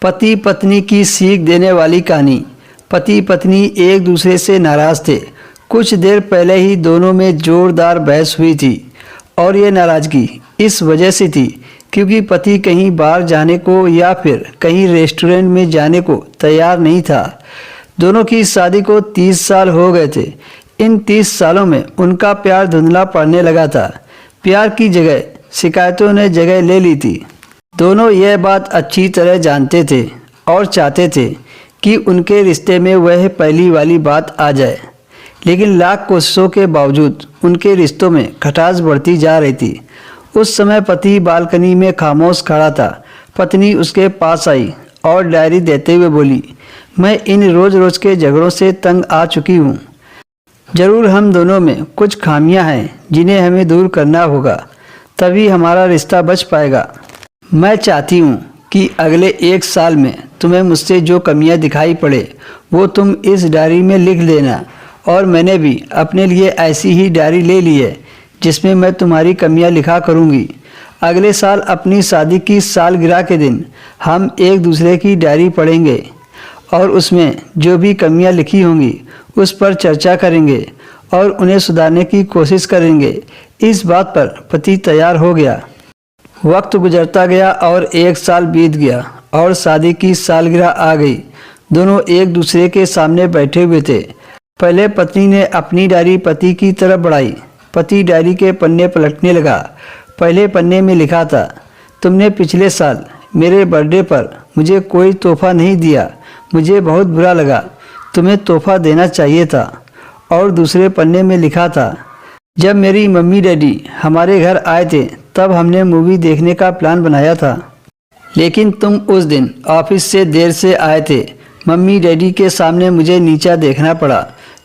पति पत्नी की सीख देने वाली कहानी। पति पत्नी एक दूसरे से नाराज़ थे। कुछ देर पहले ही दोनों में ज़ोरदार बहस हुई थी और ये नाराज़गी इस वजह से थी क्योंकि पति कहीं बाहर जाने को या फिर कहीं रेस्टोरेंट में जाने को तैयार नहीं था। दोनों की शादी को 30 साल हो गए थे। इन 30 सालों में उनका प्यार धुंधला पड़ने लगा था। प्यार की जगह शिकायतों ने जगह ले ली थी। दोनों यह बात अच्छी तरह जानते थे और चाहते थे कि उनके रिश्ते में वह पहली वाली बात आ जाए, लेकिन लाख कोशिशों के बावजूद उनके रिश्तों में खटास बढ़ती जा रही थी। उस समय पति बालकनी में खामोश खड़ा था। पत्नी उसके पास आई और डायरी देते हुए बोली, मैं इन रोज़ रोज़ के झगड़ों से तंग आ चुकी हूँ। ज़रूर हम दोनों में कुछ खामियां हैं जिन्हें हमें दूर करना होगा, तभी हमारा रिश्ता बच पाएगा। मैं चाहती हूँ कि अगले 1 साल में तुम्हें मुझसे जो कमियाँ दिखाई पड़े वो तुम इस डायरी में लिख देना। और मैंने भी अपने लिए ऐसी ही डायरी ले ली है जिसमें मैं तुम्हारी कमियाँ लिखा करूँगी। अगले साल अपनी शादी की सालगिरह के दिन हम एक दूसरे की डायरी पढ़ेंगे और उसमें जो भी कमियाँ लिखी होंगी उस पर चर्चा करेंगे और उन्हें सुधारने की कोशिश करेंगे। इस बात पर पति तैयार हो गया। वक्त गुजरता गया और 1 साल बीत गया और शादी की सालगिरह आ गई। दोनों एक दूसरे के सामने बैठे हुए थे। पहले पत्नी ने अपनी डायरी पति की तरफ बढ़ाई। पति डायरी के पन्ने पलटने लगा। पहले पन्ने में लिखा था, तुमने पिछले साल मेरे बर्थडे पर मुझे कोई तोहफा नहीं दिया, मुझे बहुत बुरा लगा, तुम्हें तोहफा देना चाहिए था। और दूसरे पन्ने में लिखा था, जब मेरी मम्मी डैडी हमारे घर आए थे तब हमने मूवी देखने का प्लान बनाया था, लेकिन तुम उस दिन ऑफिस से देर से आए थे। मम्मी डैडी के सामने मुझे नीचा देखना पड़ा।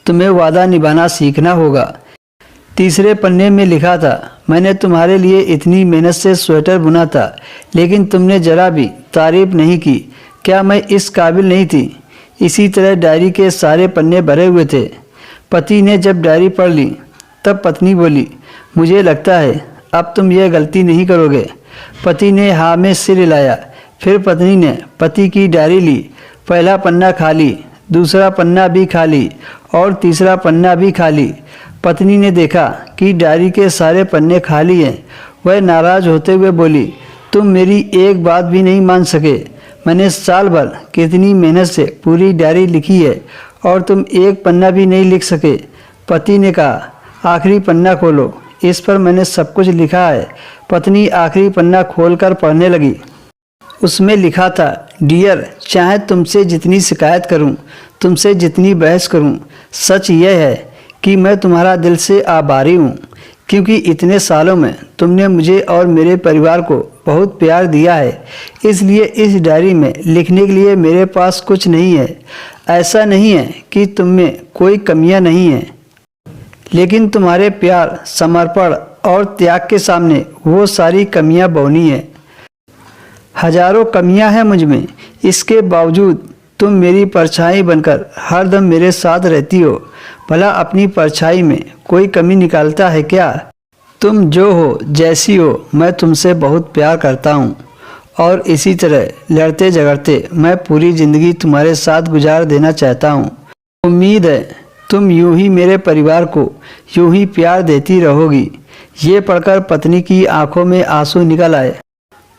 तुम्हें वादा निभाना सीखना होगा। तीसरे पन्ने में लिखा था, मैंने तुम्हारे लिए इतनी मेहनत से स्वेटर बुना था, लेकिन तुमने जरा भी तारीफ नहीं की। क्या मैं इस काबिल नहीं थी? इसी तरह डायरी के सारे पन्ने भरे हुए थे। पति ने जब डायरी पढ़ ली तब पत्नी बोली, मुझे लगता है अब तुम यह गलती नहीं करोगे। पति ने हाँ में सिर हिलाया। फिर पत्नी ने पति की डायरी ली। पहला पन्ना खाली, दूसरा पन्ना भी खाली और तीसरा पन्ना भी खाली। पत्नी ने देखा कि डायरी के सारे पन्ने खाली हैं। वह नाराज़ होते हुए बोली, तुम मेरी एक बात भी नहीं मान सके। मैंने साल भर कितनी मेहनत से पूरी डायरी लिखी है और तुम एक पन्ना भी नहीं लिख सके। पति ने कहा, आखिरी पन्ना खोलो, इस पर मैंने सब कुछ लिखा है। पत्नी आखिरी पन्ना खोलकर पढ़ने लगी। उसमें लिखा था, डियर, चाहे तुमसे जितनी शिकायत करूं, तुमसे जितनी बहस करूं, सच यह है कि मैं तुम्हारा दिल से आभारी हूं, क्योंकि इतने सालों में तुमने मुझे और मेरे परिवार को बहुत प्यार दिया है। इसलिए इस डायरी में लिखने के लिए मेरे पास कुछ नहीं है। ऐसा नहीं है कि तुम में कोई कमियां नहीं हैं, लेकिन तुम्हारे प्यार, समर्पण और त्याग के सामने वो सारी कमियां बौनी हैं। हजारों कमियां हैं मुझ में, इसके बावजूद तुम मेरी परछाई बनकर हरदम मेरे साथ रहती हो। भला अपनी परछाई में कोई कमी निकालता है क्या? तुम जो हो, जैसी हो, मैं तुमसे बहुत प्यार करता हूँ और इसी तरह लड़ते झगड़ते मैं पूरी ज़िंदगी तुम्हारे साथ गुजार देना चाहता हूँ। उम्मीद है तुम यूं ही मेरे परिवार को यूं ही प्यार देती रहोगी। ये पढ़कर पत्नी की आंखों में आंसू निकल आए।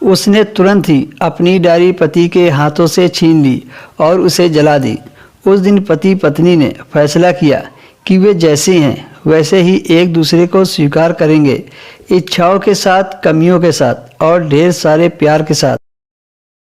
उसने तुरंत ही अपनी डायरी पति के हाथों से छीन ली और उसे जला दी। उस दिन पति पत्नी ने फैसला किया कि वे जैसे हैं वैसे ही एक दूसरे को स्वीकार करेंगे, इच्छाओं के साथ, कमियों के साथ और ढेर सारे प्यार के साथ।